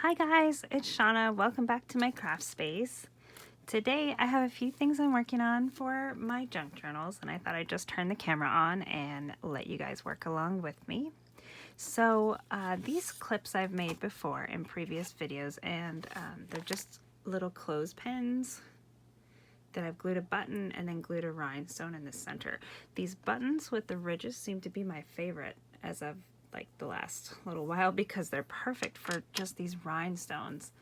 Hi guys, it's Shauna. Welcome back to my craft space. Today I have a few things I'm working on for my junk journals, and I thought I'd just turn the camera on and let you guys work along with me. So these clips I've made before in previous videos, and they're just little clothespins that I've glued a button and then glued a rhinestone in the center. These buttons with the ridges seem to be my favorite as of like the last little while because they're perfect for just these rhinestones.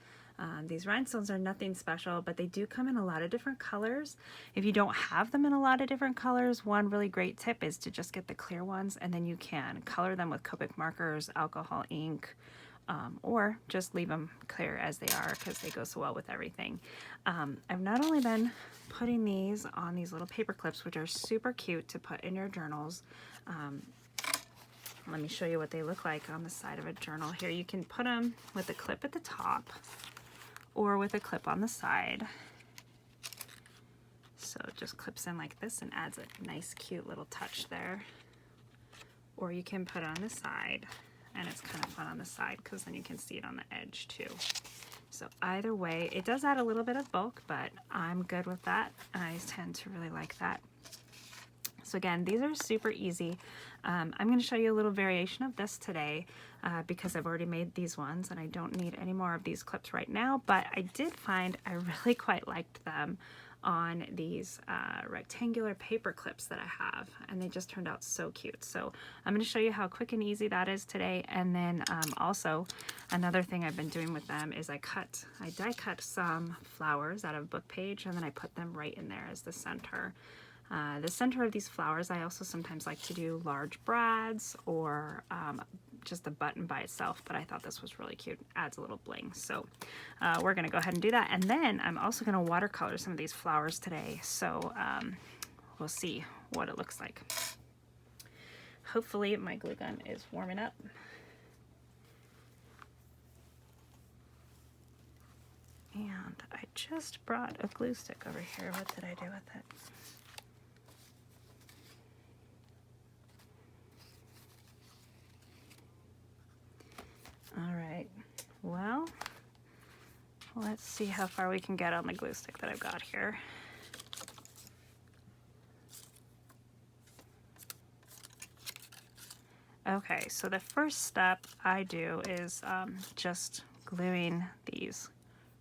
These rhinestones are nothing special, but they do come in a lot of different colors. If you don't have them in a lot of different colors, one really great tip is to just get the clear ones, and then you can color them with COPIC markers, alcohol ink, or just leave them clear as they are because they go so well with everything. I've not only been putting these on these little paper clips, which are super cute to put in your journals. Let me show you what they look like on the side of a journal. Here you can put them with a clip at the top or with a clip on the side. So it just clips in like this and adds a nice cute little touch there. Or you can put it on the side, and it's kind of fun on the side because then you can see it on the edge too. So either way, it does add a little bit of bulk, but I'm good with that. I tend to really like that. So again, these are super easy. I'm going to show you a little variation of this today because I've already made these ones and I don't need any more of these clips right now, but I did find I really quite liked them on these rectangular paper clips that I have, and they just turned out so cute. So I'm going to show you how quick and easy that is today, and then also another thing I've been doing with them is I die cut some flowers out of a book page, and then I put them right in there as the center. The center of these flowers, I also sometimes like to do large brads or just a button by itself, but I thought this was really cute. Adds a little bling. So we're going to go ahead and do that. And then I'm also going to watercolor some of these flowers today. So we'll see what it looks like. Hopefully my glue gun is warming up. And I just brought a glue stick over here. What did I do with it? All right, well, let's see how far we can get on the glue stick that I've got here. Okay, so the first step I do is just gluing these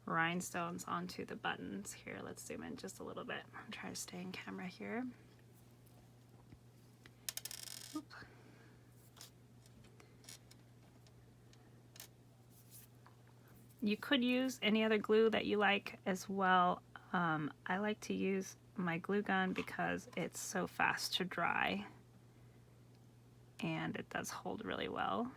rhinestones onto the buttons. Here, let's zoom in just a little bit. I'm trying to stay in camera here. Oop. You could use any other glue that you like as well. I like to use my glue gun because it's so fast to dry and it does hold really well.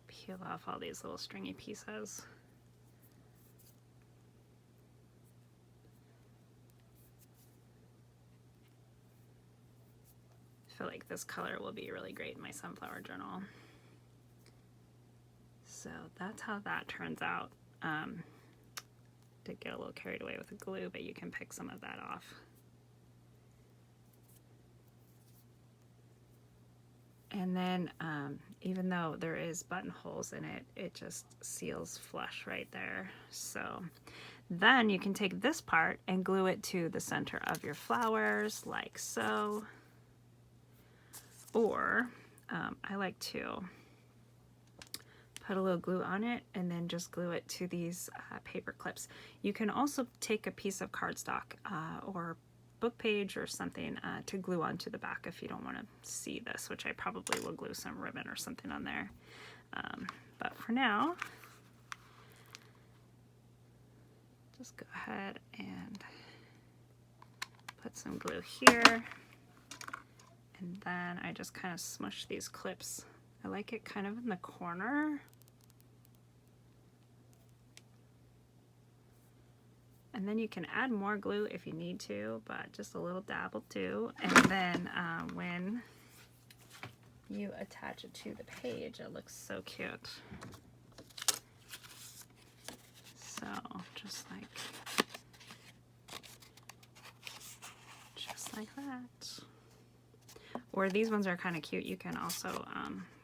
Peel off all these little stringy pieces. I feel like this color will be really great in my sunflower journal. So that's how that turns out. Did get a little carried away with the glue, but you can pick some of that off. And then even though there is buttonholes in it, it just seals flush right there. So then you can take this part and glue it to the center of your flowers like so. Or I like to put a little glue on it and then just glue it to these paper clips. You can also take a piece of cardstock or book page or something to glue onto the back if you don't want to see this, which I probably will glue some ribbon or something on there. But for now, just go ahead and put some glue here. And then I just kind of smush these clips. I like it kind of in the corner. And then you can add more glue if you need to, but just a little dab will do. And then when you attach it to the page, it looks so cute. So just like that. Or these ones are kind of cute. You can also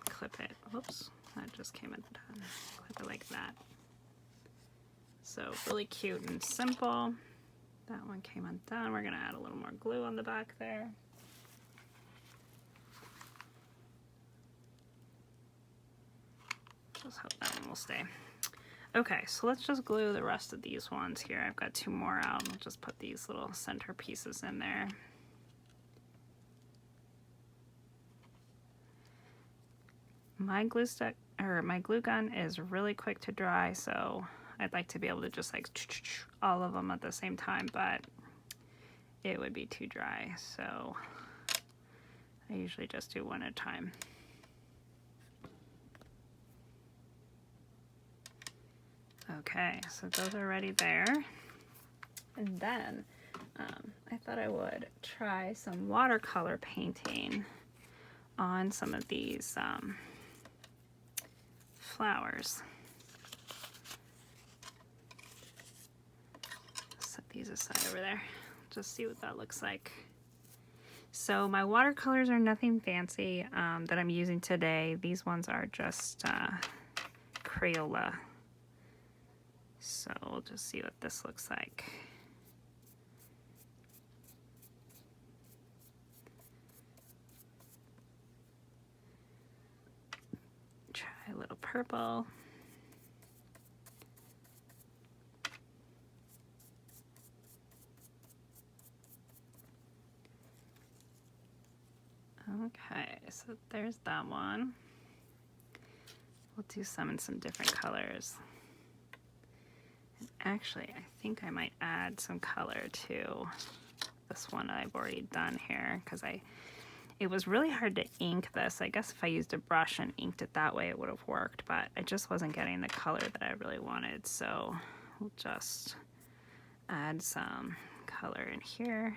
clip it. Oops, that just came undone. Clip it like that. So really cute and simple. That one came undone. We're gonna add a little more glue on the back there. Just hope that one will stay. Okay, so let's just glue the rest of these ones here. I've got 2 more out. I'll just put these little center pieces in there. My glue stick, or my glue gun is really quick to dry, so I'd like to be able to just like all of them at the same time, but it would be too dry, so I usually just do one at a time. Okay, so those are ready there. And then I thought I would try some watercolor painting on some of these flowers. Set these aside over there. Just see what that looks like. So my watercolors are nothing fancy that I'm using today. These ones are just Crayola. So we'll just see what this looks like. Try a little purple. Okay, so there's that one. We'll do some in some different colors. Actually, I think I might add some color to this one that I've already done here, because it was really hard to ink this. I guess if I used a brush and inked it that way, it would have worked, but I just wasn't getting the color that I really wanted, so we'll just add some color in here.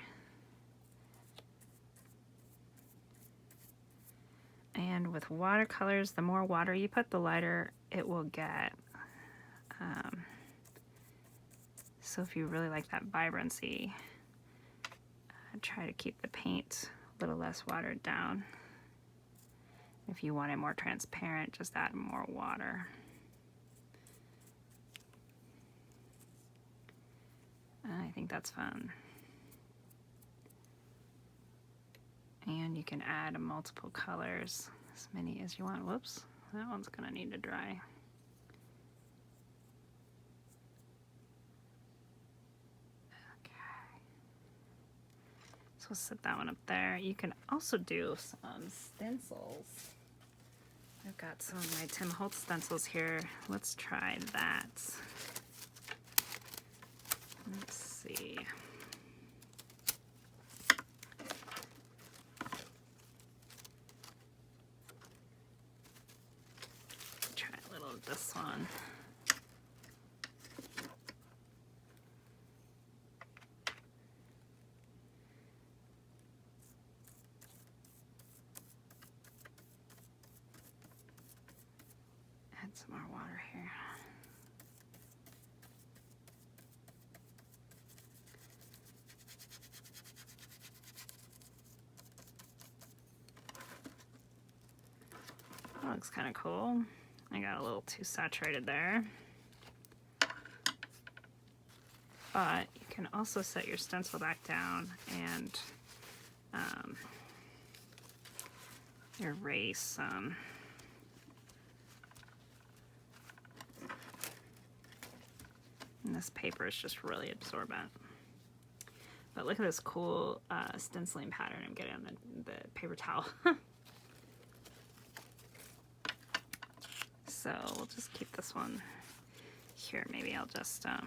And with watercolors, the more water you put, the lighter it will get. So if you really like that vibrancy, try to keep the paint a little less watered down. If you want it more transparent, just add more water. I think that's fun. And you can add multiple colors, as many as you want. Whoops, that one's gonna need to dry. So we'll set that one up there. You can also do some stencils. I've got some of my Tim Holtz stencils here. Let's try that. Let's see. Try a little of this one. Some more water here. That looks kind of cool. I got a little too saturated there. But you can also set your stencil back down and erase some. And this paper is just really absorbent. But look at this cool stenciling pattern I'm getting on the paper towel. So we'll just keep this one here. Maybe I'll just add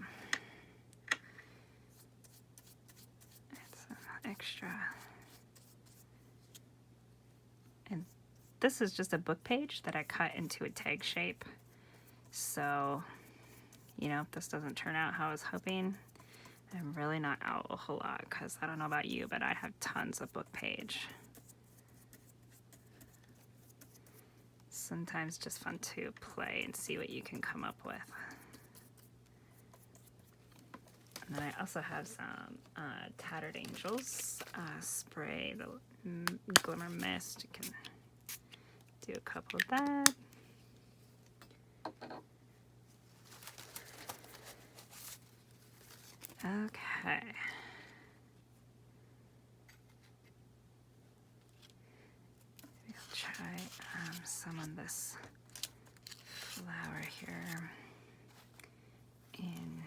some extra. And this is just a book page that I cut into a tag shape. So you know, if this doesn't turn out how I was hoping, I'm really not out a whole lot, because I don't know about you, but I have tons of book page. Sometimes just fun to play and see what you can come up with. And then I also have some Tattered Angels spray, the Glimmer Mist. You can do a couple of that. Okay. Maybe I'll try some on this flower here and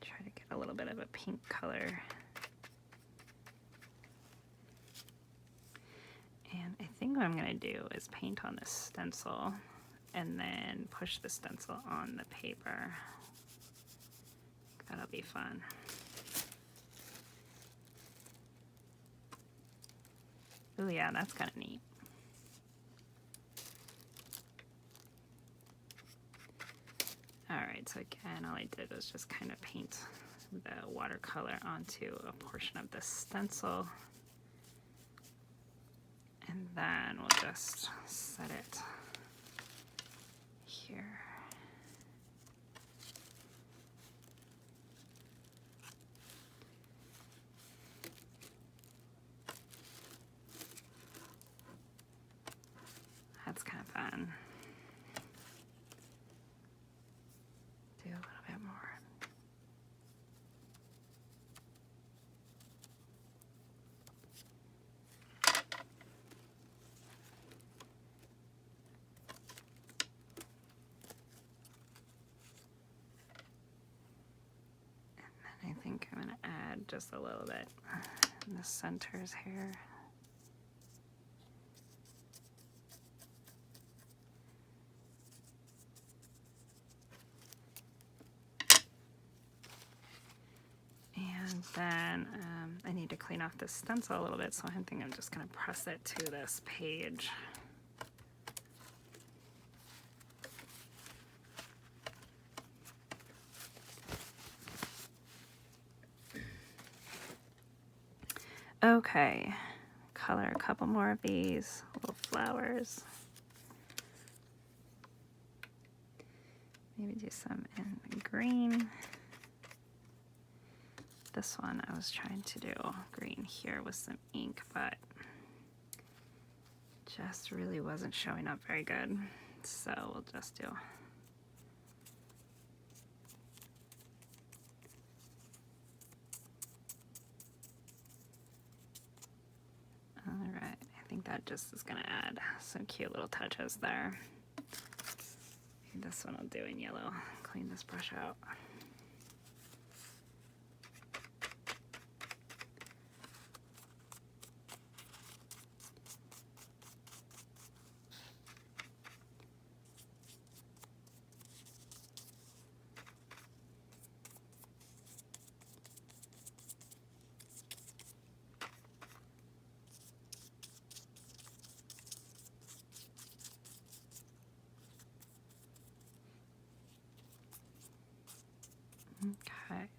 try to get a little bit of a pink color. And I think what I'm going to do is paint on this stencil and then push the stencil on the paper. That'll be fun. Oh yeah, that's kind of neat. Alright, so again, all I did was just kind of paint the watercolor onto a portion of the stencil. And then we'll just set it here. That's kind of fun. Do a little bit more. And then I think I'm going to add just a little bit in the centers here. And then I need to clean off this stencil a little bit, so I think I'm just going to press it to this page. Okay, color a couple more of these little flowers. Maybe do some in the green. This one I was trying to do green here with some ink, but just really wasn't showing up very good. So we'll just do alright, I think that just is gonna add some cute little touches there. Maybe this one I'll do in yellow. Clean this brush out. Okay.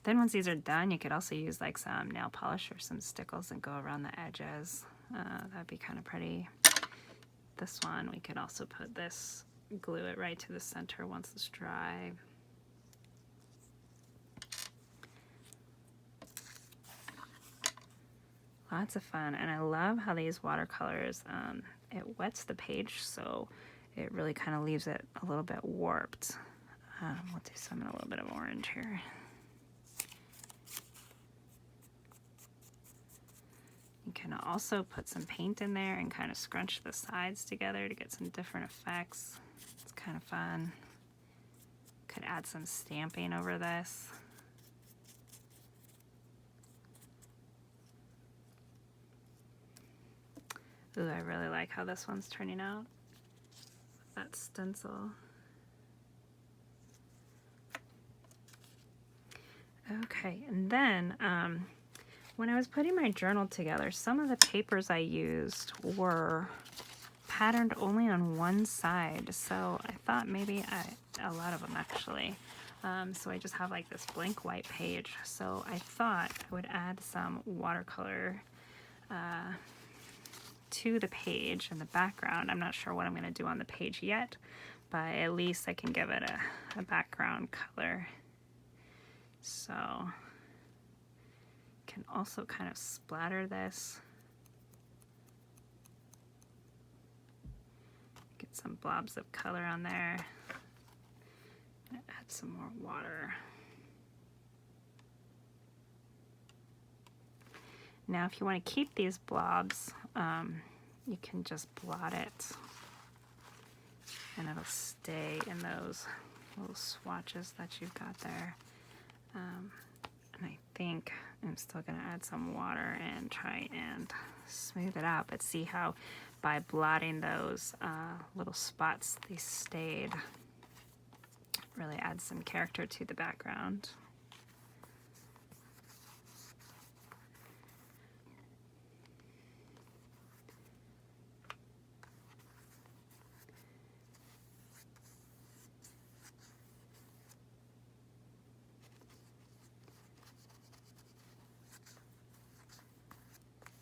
Then once these are done, you could also use like some nail polish or some stickles and go around the edges. That'd be kind of pretty. This one, we could also put this, glue it right to the center once it's dry. Lots of fun, and I love how these watercolors, it wets the page, so it really kind of leaves it a little bit warped. We'll do some in a little bit of orange here. You can also put some paint in there and kind of scrunch the sides together to get some different effects. It's kind of fun. Could add some stamping over this. Ooh, I really like how this one's turning out with that stencil. Okay, and then when I was putting my journal together, some of the papers I used were patterned only on one side, so I thought maybe a lot of them actually. So I just have like this blank white page, so I thought I would add some watercolor to the page in the background. I'm not sure what I'm going to do on the page yet, but at least I can give it a background color. So can also kind of splatter this. Get some blobs of color on there. Add some more water. Now if you want to keep these blobs, you can just blot it and it'll stay in those little swatches that you've got there. And I think I'm still going to add some water and try and smooth it out, but see how by blotting those little spots they stayed. Really adds some character to the background.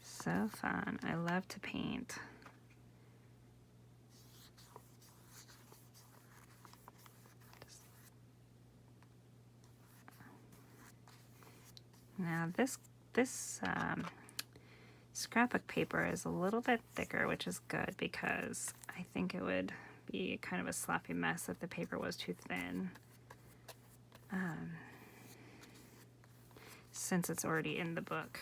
So fun. I love to paint. Now this scrapbook paper is a little bit thicker, which is good because I think it would be kind of a sloppy mess if the paper was too thin. Since it's already in the book.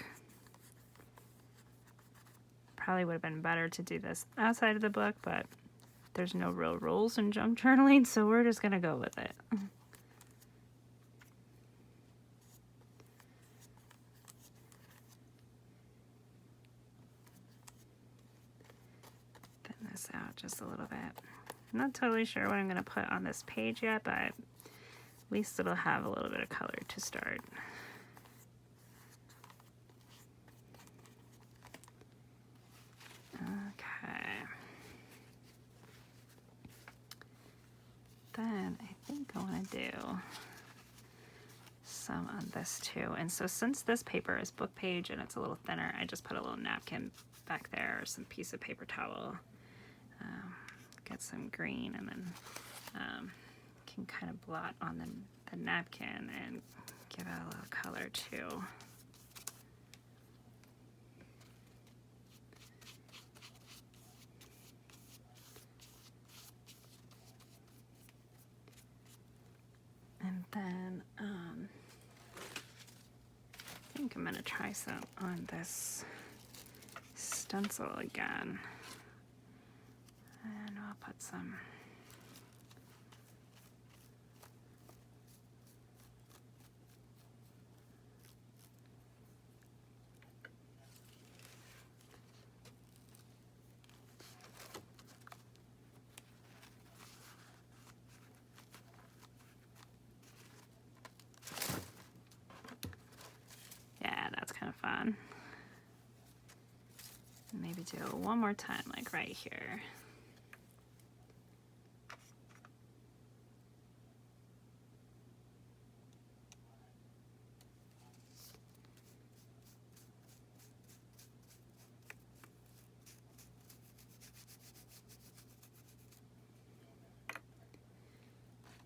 Probably would have been better to do this outside of the book, but there's no real rules in junk journaling, so we're just gonna go with it. Thin this out just a little bit. I'm not totally sure what I'm gonna put on this page yet, but at least it'll have a little bit of color to start. Okay. Then I think I want to do some on this too. And so since this paper is book page and it's a little thinner, I just put a little napkin back there or some piece of paper towel. Get some green and then can kind of blot on the napkin and give it a little color too. And then I think I'm gonna try some on this stencil again. And I'll put some kind of fun. Maybe do it one more time, like right here.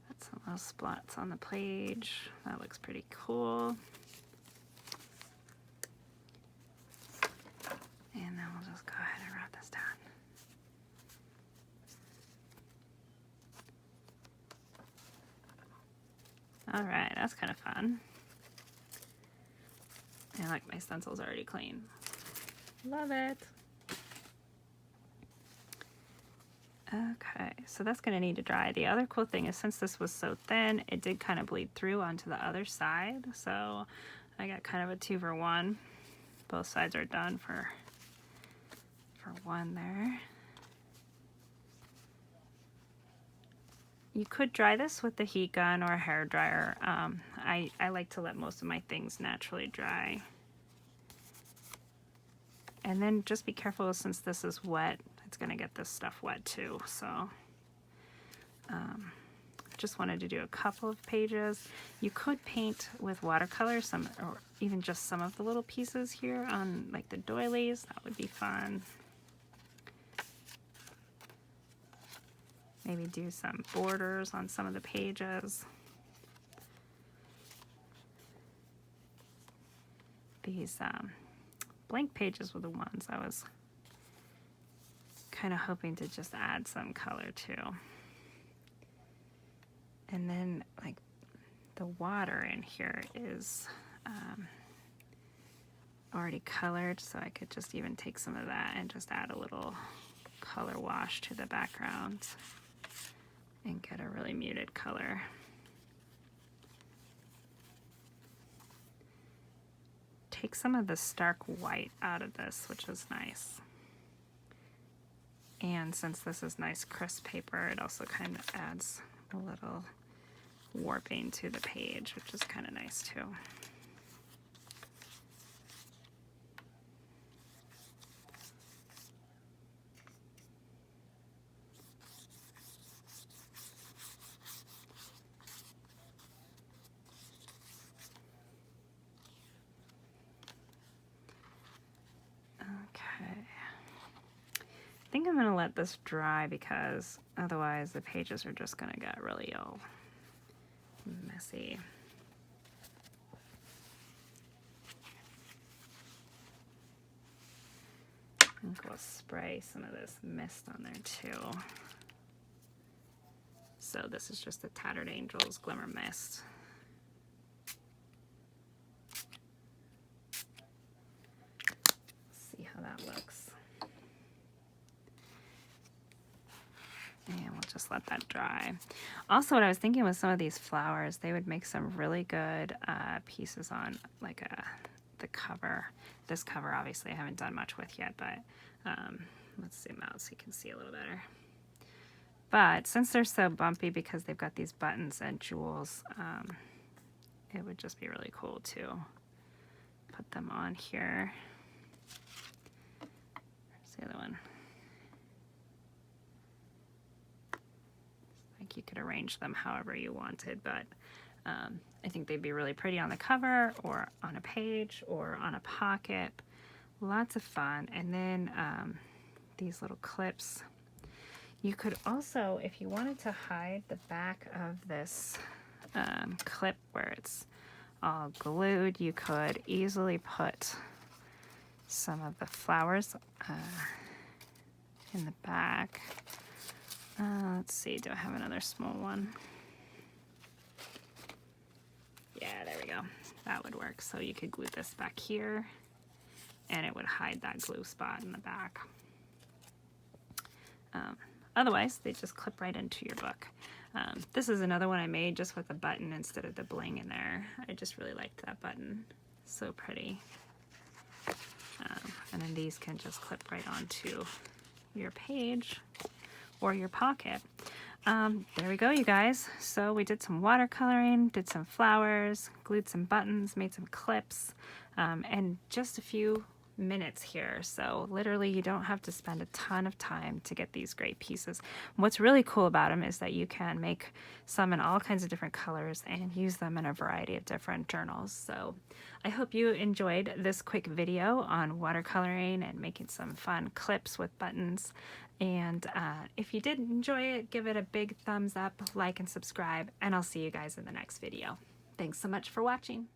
Put some little spots on the page. That looks pretty cool. And then we'll just go ahead and wrap this down. All right, that's kind of fun. And like my stencil's already clean. Love it. Okay, so that's gonna need to dry. The other cool thing is since this was so thin, it did kind of bleed through onto the other side. So I got kind of a 2-for-1. Both sides are done for one there. You could dry this with the heat gun or a hair dryer. I like to let most of my things naturally dry. And then just be careful since this is wet, it's gonna get this stuff wet too. So just wanted to do a couple of pages. You could paint with watercolor, some or even just some of the little pieces here on like the doilies. That would be fun. Maybe do some borders on some of the pages. these blank pages were the ones I was kind of hoping to just add some color to. And then like the water in here is already colored, so I could just even take some of that and just add a little color wash to the background and get a really muted color. Take some of the stark white out of this, which is nice. And since this is nice crisp paper, it also kind of adds a little warping to the page, which is kind of nice too. I think I'm going to let this dry because otherwise the pages are just going to get really all messy. I think we'll spray some of this mist on there too. So this is just the Tattered Angels Glimmer Mist. See how that looks. And we'll just let that dry. Also, what I was thinking with some of these flowers, they would make some really good pieces on like the cover. This cover, obviously, I haven't done much with yet, but let's zoom out so you can see a little better. But since they're so bumpy because they've got these buttons and jewels, it would just be really cool to put them on here. Where's the other one? You could arrange them however you wanted, but I think they'd be really pretty on the cover or on a page or on a pocket. Lots of fun. And then these little clips. You could also, if you wanted to hide the back of this clip where it's all glued, you could easily put some of the flowers in the back. Let's see, do I have another small one? Yeah, there we go. That would work. So you could glue this back here and it would hide that glue spot in the back. Otherwise, they just clip right into your book. This is another one I made just with a button instead of the bling in there. I just really liked that button. So pretty. And then these can just clip right onto your page or your pocket. There we go, you guys. So we did some watercoloring, did some flowers, glued some buttons, made some clips, and just a few minutes here. So literally you don't have to spend a ton of time to get these great pieces. What's really cool about them is that you can make some in all kinds of different colors and use them in a variety of different journals. So I hope you enjoyed this quick video on watercoloring and making some fun clips with buttons. And if you did enjoy it, give it a big thumbs up, like and subscribe, and I'll see you guys in the next video. Thanks so much for watching.